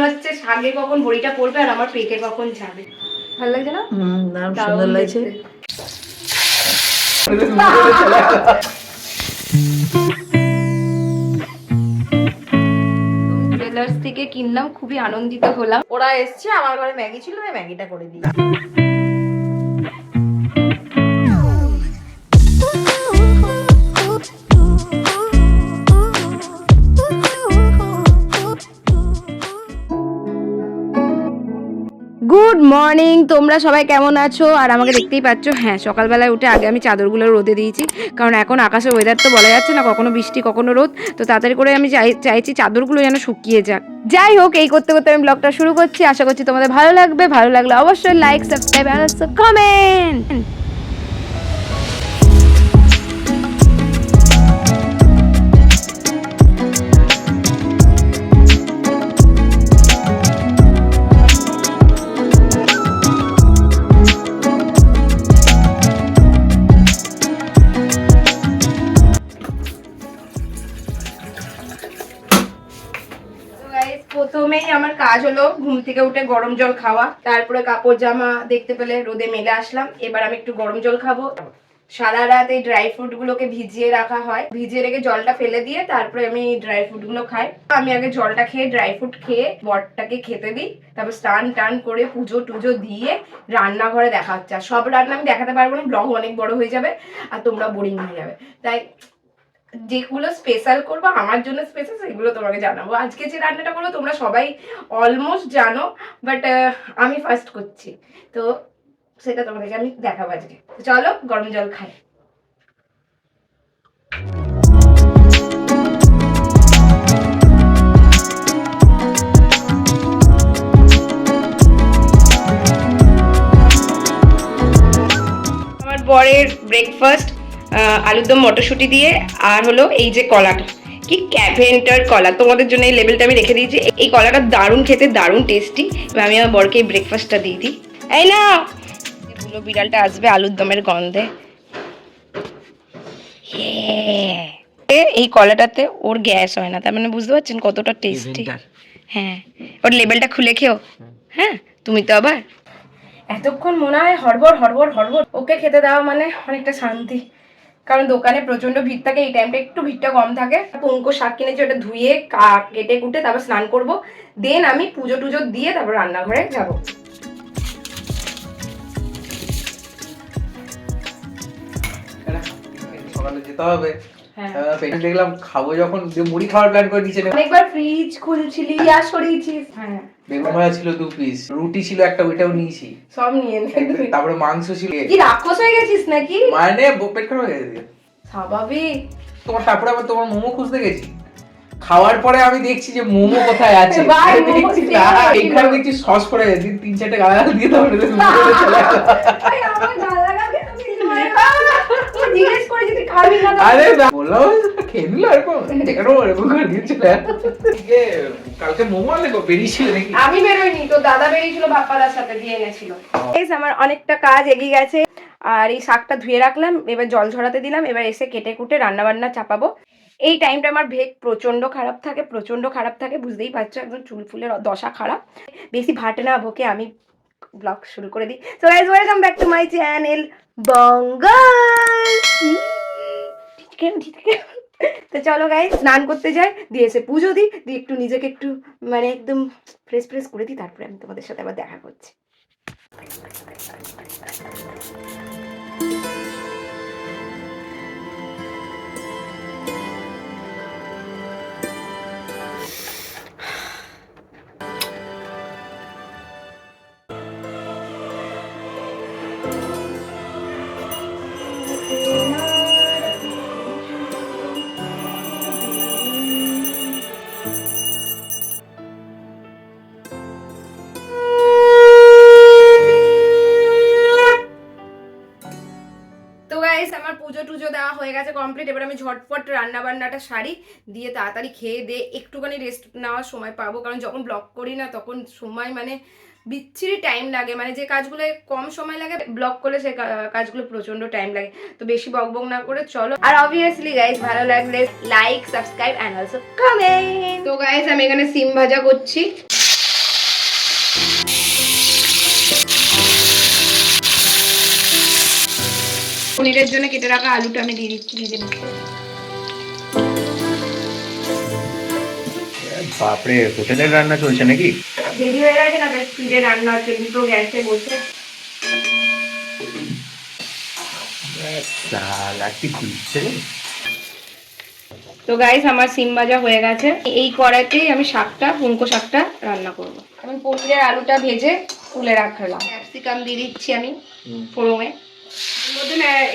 হচ্ছে শাকে কখন বড়িটা পড়বে আর আমার পেটে কখন যাবে। ভালো লাগছে না? সুন্দর লাগছে। জুয়েলার্স থেকে কিনলাম, খুবই আনন্দিত হলাম। ওরা এসছে, আমার ঘরে ম্যাগি ছিল, আমি ম্যাগিটা করে দিই। গুড মর্নিং, তোমরা সবাই কেমন আছো? আর আমাকে দেখতেই পাচ্ছ, হ্যাঁ সকালবেলায় উঠে আগে আমি চাদরগুলো রোদে দিয়েছি, কারণ এখন আকাশের ওয়েদার তো বলা যাচ্ছে না, কখনো বৃষ্টি কখনো রোদ। তো তাড়াতাড়ি করে আমি চাইছি চাদরগুলো যেন শুকিয়ে যাক। যাই হোক, এই করতে করতে আমি ব্লগটা শুরু করছি। আশা করছি তোমাদের ভালো লাগবে। ভালো লাগলে অবশ্যই লাইক, সাবস্ক্রাইব আর কমেন্ট। প্রথমেই আমার কাজ হলো ঘুম থেকে উঠে গরম জল খাওয়া, তারপরে কাপড় জামা দেখতে পেলে রোদে মেলে আসলাম। এবার আমি একটু গরম জল খাবো। সারা রাত এই ড্রাই ফ্রুট গুলোকে ভিজিয়ে রাখা হয়, ভিজিয়ে রেখে জলটা ফেলে দিয়ে তারপরে আমি ড্রাই ফ্রুট গুলো খাই। আমি আগে জলটা খেয়ে ড্রাই ফ্রুট খেয়ে বরটাকে খেতে দিই, তারপর স্নান টান করে পুজো টুজো দিয়ে রান্নাঘরে দেখা হচ্ছে। আর সব রান্না আমি দেখাতে পারবো না, ব্লগ অনেক বড় হয়ে যাবে আর তোমরা বোরিং হয়ে যাবে। তাই যেগুলো স্পেশাল করবো, আমার জন্য স্পেশাল, সেগুলো তোমাকে জানাবো। আজকে যে রান্নাটা করবো তোমরা সবাই অলমোস্ট জানো, বাট আমি ফার্স্ট করছি, তো সেটা তোমাদেরকে আমি দেখাবো আজকে। চলো গরম জল খাই। আমার বরের ব্রেকফাস্ট আলুর দম মটরশুঁটি দিয়ে, আর হলো এই যে কলাটা, কি ক্যাভেন্টার কলা, তোমাদের জন্য এই লেবেলটা আমি রেখে দিয়েছি। এই কলাটা দারুণ খেতে, দারুণ টেস্টি। এবার আমি আমার বরকে এই ব্রেকফাস্টটা দিয়ে দিই। এই না বুলো বিড়ালটা আসবে আলুর দমের গন্ধে। এই কলাটাতে ওর গ্যাস হয় না, তার মানে বুঝতে পারছেন কতটা টেস্টি। হ্যাঁ, ওর লেবেলটা খুলে খেও। হ্যাঁ, তুমি তো আবার এতক্ষণ মনে হয় হড়বড় হড়বড় হড়বড়। ওকে খেতে দেওয়া মানে অনেকটা শান্তি, কারণ দোকানে প্রচন্ড ভিড় থাকে, এই টাইমটা একটু ভিড়টা কম থাকে। পঙ্কু শাক কিনেছি, ওটা ধুয়ে কেটে কুটে তারপর স্নান করব, দেন আমি পুজো টুজো দিয়ে তারপর রান্নাঘরে যাব। সকালে যেতে হবে। দেখলাম খাবো যখন, মুড়ি খাওয়ার প্ল্যান করে দিয়েছে। অনেকবার ফ্রিজ খুলছিলি, ইয়া সরিয়েছিস। হ্যাঁ, বেগুন ভাজা ছিল 2 পিস, রুটি ছিল একটা, ওইটাও নিয়েছি, সব নিয়ে নে। তারপরে মাংস ছিল। কি রাক্ষস হয়ে গেছিস নাকি? মানে পেট খারাপ হয়ে গেছে স্বাভাবিক। তারপরে আবার তোমার মোমো খুঁজতে গেছি, খাওয়ার পরে আমি দেখছি যে মোমো কোথায় আছে। এইখানে দেখছি সস করে 3-4টা গালাগাল দিয়ে তারপরে চলে গেল। আমি বেরোইনি, তো দাদা বেরিয়েছিল বাপ্পাদার সাথে, দিয়ে গেছিল। আমার অনেকটা কাজ এগিয়ে গেছে, আর এই শাকটা ধুয়ে রাখলাম, এবার জল ঝরাতে দিলাম। এবার এসে কেটে কুটে রান্না বান্না চাপাবো। এই টাইমটা আমার ভেগ প্রচন্ড খারাপ থাকে, বুঝতেই পারছো, একদম চুল ফুলের দশা খারাপ। বেশি ভাট না ভোকে আমি ব্লগ শুরু করে দিই। So guys, welcome back to my channel Bangal. তো চলো গাইস, স্নান করতে যাই, দিয়ে এসে পুজো দিই, দিয়ে একটু নিজেকে একটু মানে একদম ফ্রেশ করে দিই, তারপরে আমি তোমাদের সাথে আবার দেখা করছি। আমার পুজো টুজো দেওয়া হয়ে গেছে কমপ্লিট। এবার আমি ঝটপট রান্না বান্নাটা সারি, দিয়ে তাড়াতাড়ি খেয়ে দিয়ে একটুখানি রেস্ট নেওয়ার সময় পাবো, কারণ যখন ব্লগ করি না তখন সময় মানে বিচ্ছিরি টাইম লাগে। মানে যে কাজগুলো কম সময় লাগে ব্লগ করলে সে কাজগুলো প্রচন্ড টাইম লাগে। তো বেশি বকবক না করে চলো। আর অবভিয়াসলি গাইস, ভালো লাগলে like, subscribe and also comment. তো গাইস, আমি এখানে সিম ভাজা করছি। পনিরের জন্য কেটে রাখা আলুটা আমি দিয়ে দিচ্ছি ভেজে নিচ্ছি। বাপরে, হোটেলের রান্না চলছে নাকি? দেরি হয়ে গেছে না, বেশ স্পিডে রান্না হচ্ছে, দুটো গ্যাসে বসে। তো গাইস, আমার সিম ভাজা হয়ে গেছে। এই কড়াইতেই আমি পুঙ্কো শাকটা রান্না করবো। আমি পনিরের আলুটা ভেজে তুলে রাখলাম। ক্যাপসিকাম দিয়ে দিচ্ছি আমি ফোড়নে।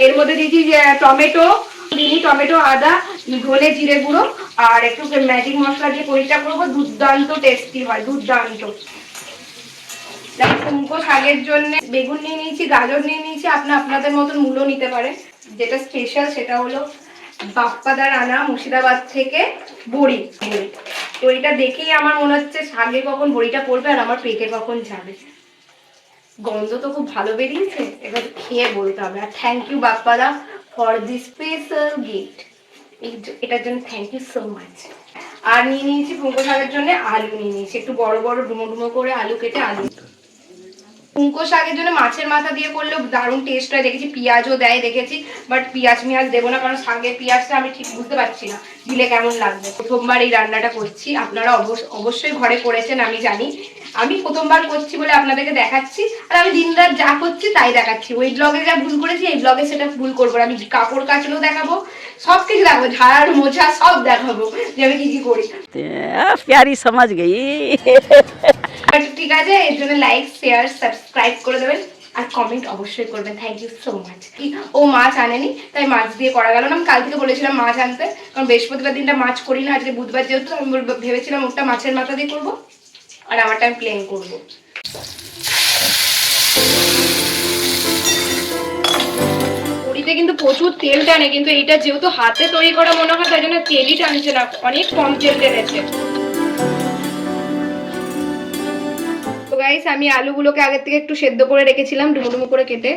এর মধ্যে দিচ্ছি যে টমেটো, আদা, ধনে জিরে গুঁড়ো আর একটু ম্যাজিক মশলা দিয়ে পনিরটা করবো। দুর্দান্ত টেস্টি হয়, দুর্দান্ত। পুঙ্কো শাকের জন্য বেগুন নিয়ে নিয়েছি, গাজর নিয়ে নিয়েছি, আপনাদের মতন মূলো নিতে পারে। যেটা স্পেশাল সেটা হলো বাপ্পাদার আনা মুর্শিদাবাদ থেকে বড়ি। তো এটা দেখেই আমার মনে হচ্ছে শাকে কখন বড়িটা পড়বে আর আমার পেটে কখন যাবে। গন্ধ তো খুব ভালো বেরিয়েছে, এবার খেয়ে বলতে হবে। আর থ্যাংক ইউ বাপ্পাদা ফর দিস স্পেশাল গিফট। এটার জন্য থ্যাংক ইউ সো মাচ। আর নিয়ে নিয়েছি পুঙ্কো শাকের জন্য আলু নিয়ে নিয়েছি, একটু বড় বড় ডুমো ডুমো করে আলু কেটে আলু। পুঙ্কো শাকের জন্য মাছের মাথা দিয়ে করলেও দারুণ টেস্ট হয়, দেখেছি পেঁয়াজও দেয় দেখেছি, বাট পেঁয়াজ দেবো না, কারণ শাকের পেঁয়াজটা আমি ঠিক বুঝতে পারছি না দিলে কেমন লাগবে। প্রথমবার এই রান্নাটা করছি, আপনারা অবশ্যই ঘরে করেছেন আমি জানি। আমি প্রথমবার করছি বলে আপনাদেরকে দেখাচ্ছি, আর আমি দিন রাত যা করছি তাই দেখাচ্ছি। ওই ব্লগে যা ভুল করেছি এই ব্লগে সেটা ভুল করবো না। আমি কাপড় কাচলেও দেখাবো, সব কিছু দেখাবো, ঝাড় মোছা সব দেখাবো যে আমি কি করি। প্যারি সমাজ গেই। ঠিক আছে, এর জন্য লাইক শেয়ার সাবস্ক্রাইব করে দেবেন আর কমেন্ট অবশ্যই করবেন। Thank you so much. ও মাছ আনেনি, তাই মাছ দিয়ে করা গেল না। আমি কাল থেকে বলেছিলাম মাছ আনতে, কারণ বৃহস্পতিবার দিনটা মাছ করি না, আজকে বুধবার যেহেতু আমি ভেবেছিলাম ওটা মাছের মাথা দিয়ে করবো আর আমারটা আমি প্লেন করবো। বড়িতে কিন্তু প্রচুর তেল টানে, কিন্তু এইটা যেহেতু হাতে তৈরি করা মনে হয় তাই জন্য তেলই টানছে না, অনেক কম তেল টেনেছে। তো গাইস, আমি আলুগুলোকে আগের থেকে একটু সেদ্ধ করে রেখেছিলাম ডুমো ডুমো করে কেটে।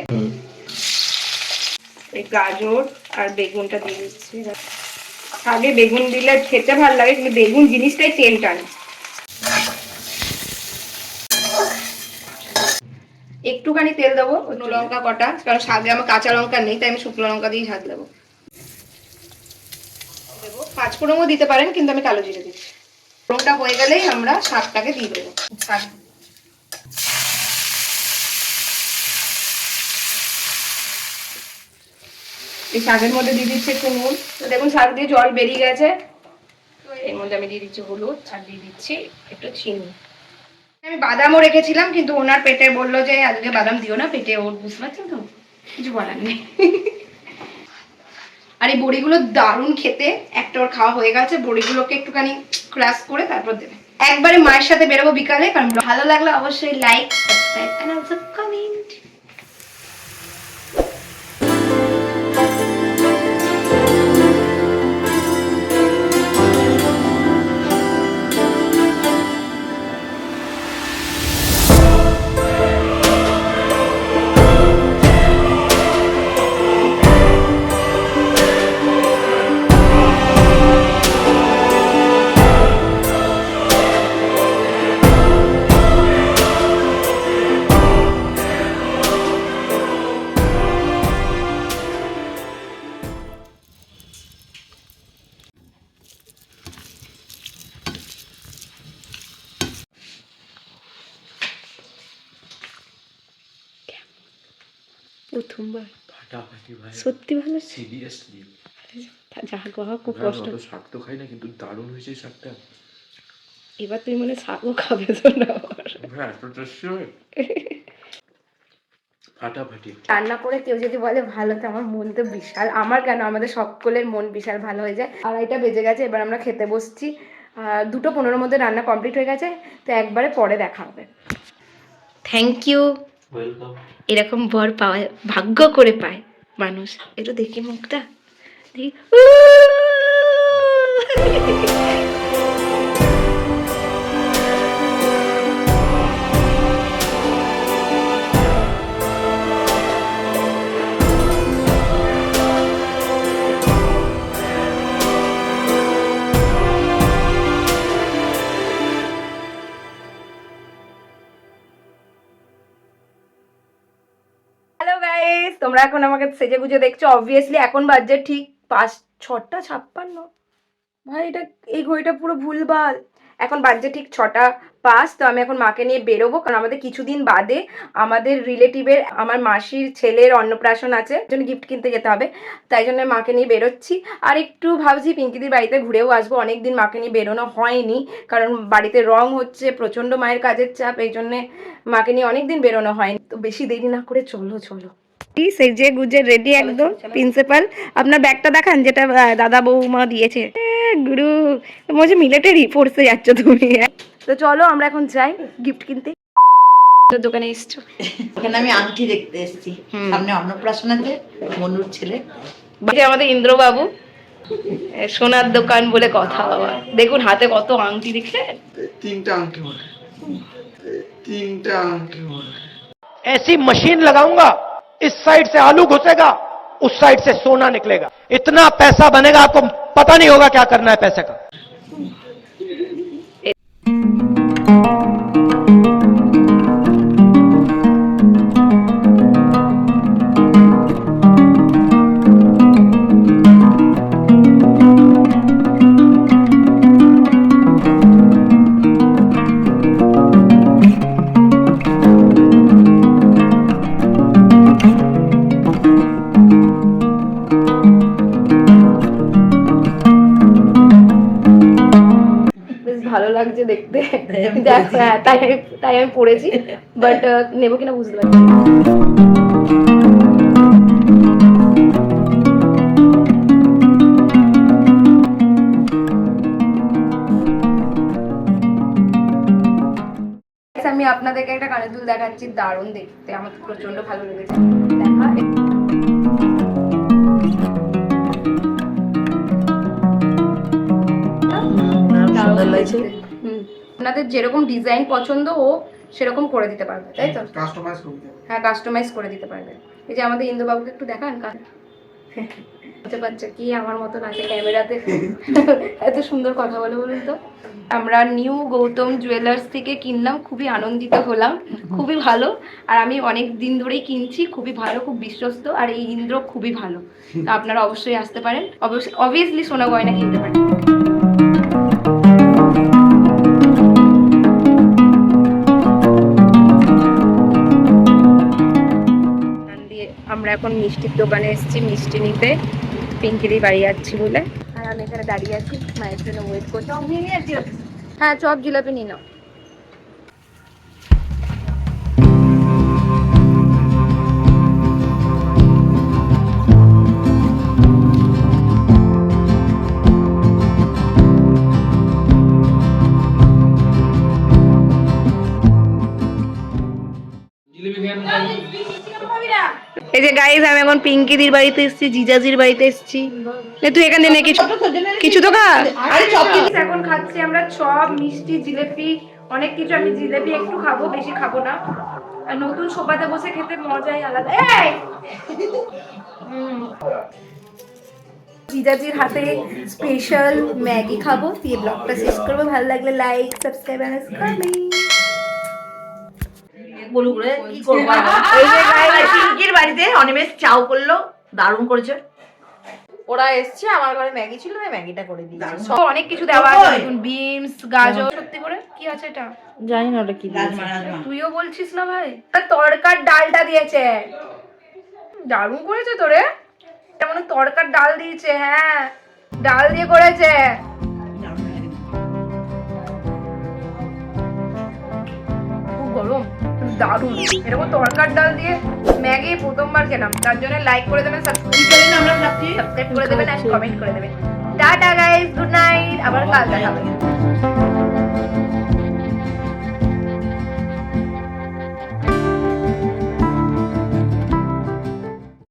এই গাজর আর বেগুনটা দিয়ে দিচ্ছি। আগে বেগুন দিলে খেতে ভালো লাগে, কিন্তু বেগুন জিনিসটাই তেল টানে। একটুখানি তেল দেবো, শুকনো লঙ্কা কটা, কারণ শাকে আমার কাঁচা লঙ্কা নেই, তাই আমি শুকনো লঙ্কা দিয়েই ঝাঁজ দেবো। পাঁচফোড়নও দিতে পারেন, কিন্তু আমি কালো জিরে দিচ্ছি। ফোড়নটা হয়ে গেলেই আমরা শাকটাকে দিয়ে দেবো। এই শাকের মধ্যে দিয়ে দিচ্ছি একটু নুন। তো দেখুন শাক দিয়ে জল বেরিয়ে গেছে, তো এর মধ্যে আমি দিয়ে দিচ্ছি হলুদ আর দিয়ে দিচ্ছি একটু চিনি। আমি বাদামও রেখেছিলাম, কিন্তু ওনার পেটে বললো যে আজকে বাদাম দিও না, পেটে ওর, বুঝতে পারছেন তো, কিছু বলার নেই। আর এই বড়িগুলো দারুণ খেতে, একটা ওর খাওয়া হয়ে গেছে। বড়িগুলোকে একটুখানি ক্রাশ করে তারপর দেবে। একবারে মায়ের সাথে বেরোবো বিকালে, কারণ ভালো লাগলে অবশ্যই like subscribe and also comment. প্রথমবার ফাটাফাটি ভাই, সত্যি ভালো, সিরিয়াসলি। যা গা খুব কষ্ট। শাক তো খাই না, কিন্তু দারুণ হয়েছে শাকটা। এবার তুই মনে শাকও খাবে তো না? হ্যাঁ, এত টেস্টি হয়, ফাটাফাটি। রান্না করে কেউ যদি বলে ভালো, তো আমার মন তো বিশাল, আমার কেন আমাদের সকলের মন বিশাল ভালো হয়ে যায়। 2:30 বেজে গেছে, এবার আমরা খেতে বসছি। 2:15 মধ্যে রান্না কমপ্লিট হয়ে গেছে, তো একবারে পরে দেখা হবে। Thank you. ওয়েলকাম। এরকম বর পাওয়া ভাগ্য করে পায় মানুষ। একটু দেখি মুখটা, দেখি। গাইস, তোমরা এখন আমাকে সেজে গুজে দেখছো। অবভিয়াসলি এখন বাজে ঠিক 6:56। ভাই এটা এই ঘড়িটা পুরো ভুলভাল। এখন বাজে ঠিক 6:05। তো আমি এখন মাকে নিয়ে বেরোবো, কারণ আমাদের কিছুদিন বাদে আমাদের রিলেটিভের আমার মাসির ছেলের অন্নপ্রাশন আছে, জন্য গিফট কিনতে যেতে হবে। তাই জন্য মাকে নিয়ে বেরোচ্ছি। আর একটু ভাবছি পিঙ্কিদির বাড়িতে ঘুরেও আসবো। অনেকদিন মাকে নিয়ে বেরোনো হয়নি, কারণ বাড়িতে রং হচ্ছে, প্রচণ্ড মায়ের কাজের চাপ, এই জন্যে মাকে নিয়ে অনেকদিন বেরোনো হয়নি। তো বেশি দেরি না করে চলো চলো। সেজে গুজে রেডি একদম প্রিন্সিপাল। আপনার ব্যাগটা দেখান, যেটা দাদা বৌমা দিয়েছে। গুরু মনে মিলিটারি ফোর্সে যাচ্ছ তুমি। তো চলো আমরা এখন যাই গিফট কিনতে। দোকানে এসছো? এখানে আমি আংটি দেখতে এসেছি, সামনে অন্নপ্রাশনাতে মনুর ছেলে। আমাদের ইন্দ্রবাবু, সোনার দোকান বলে কথা বাবা। দেখুন হাতে কত আংটি, দেখছেন? 3টা আংটি বলে, 3টা আংটি বলে। ऐसी मशीन लगाऊंगा, इस साइड से आलू घुसेगा, उस साइड से सोना निकलेगा। इतना पैसा बनेगा, आपको पता नहीं होगा क्या करना है पैसे का। ভালো লাগছে দেখতে, তাই আমি পড়েছি, বাট নেবো কিনা বুঝতে পারছি। আমি আপনাদেরকে একটা কানের দুল দেখাচ্ছি, দারুণ দেখতে, আমার প্রচন্ড ভালো লেগেছে। দেখা সুন্দর লাগছে। আপনাদের যেরকম ডিজাইন পছন্দ ও সেরকম করে দিতে পারবে, তাই তো? কাস্টমাইজ করে দিতে। হ্যাঁ, কাস্টমাইজ করে দিতে পারবে। এই যে আমাদের ইন্দুবাবুকে একটু দেখান, বুঝতে পারছে কি আমার মতন আছে ক্যামেরাতে, এত সুন্দর কথা বলে বলুন তো। আমরা নিউ গৌতম জুয়েলার্স থেকে কিনলাম, খুবই আনন্দিত হলাম, খুবই ভালো। আর আমি অনেক দিন ধরেই কিনছি, খুবই ভালো, খুব বিশ্বস্ত। আর এই ইন্দ্র খুবই ভালো, তো আপনারা অবশ্যই আসতে পারেন, অবভিয়াসলি সোনা গয়না কিনতে পারেন। আমরা এখন মিষ্টির দোকানে এসেছি মিষ্টি নিতে, পিঙ্কিদি বাড়ি যাচ্ছি বলে। আর আমি এখানে দাঁড়িয়ে আছি, মায়ের জন্য ওয়েট করছি। হ্যাঁ, চপ জিলাপি নিয়ে নাও। এই যে গাইস, আমি এখন পিঙ্কিদির বাড়িতে এসেছি, জিজাজির বাড়িতে এসেছি। তুই এখান থেকে কিছু তো খা। এখন খাচ্ছি আমরা চপ, মিষ্টি, জিলেপি, অনেক কিছু। আমি জিলেপি একটু খাবো, বেশি খাবো না। আর নতুন সোফাতে বসে খেতে মজাই আলাদা। জিজাজির হাতে স্পেশাল ম্যাগি খাবো, দিয়ে ব্লগটা শেষ করবো। ভালো লাগলে লাইক, সাবস্ক্রাইব এন্ড কমেন্ট। বলুক রে কি করবো। এই যে পিঙ্কির বাড়িতে অনিমেষ চাও করলো, দারুণ করেছে। ওরা এসছে, আমার ঘরে ম্যাগি ছিল, আমি ম্যাগিটা করে দিয়েছি। অনেক কিছু দেওয়া আছে, দেখুন বিনস, গাজর। সত্যি করে কি আছে এটা? জানি না ওটা কি দিয়েছে। তুইও বলছিস না ভাই। তড়কার ডালটা দিয়েছে, দারুণ করেছে তোরে। যেমন তড়কার ডাল দিয়েছে, হ্যাঁ ডাল দিয়ে করেছে। খুব গরম, দারুণ। এরকম তড়কার ডাল দিয়ে ম্যাগি প্রথমবার খেলাম। তার জন্য লাইক করে দেবেন, সাবস্ক্রাইব করে দেবেন আর কমেন্ট করে দেবেন। টাটা গাইস, গুড নাইট, আবার কাল দেখা হবে।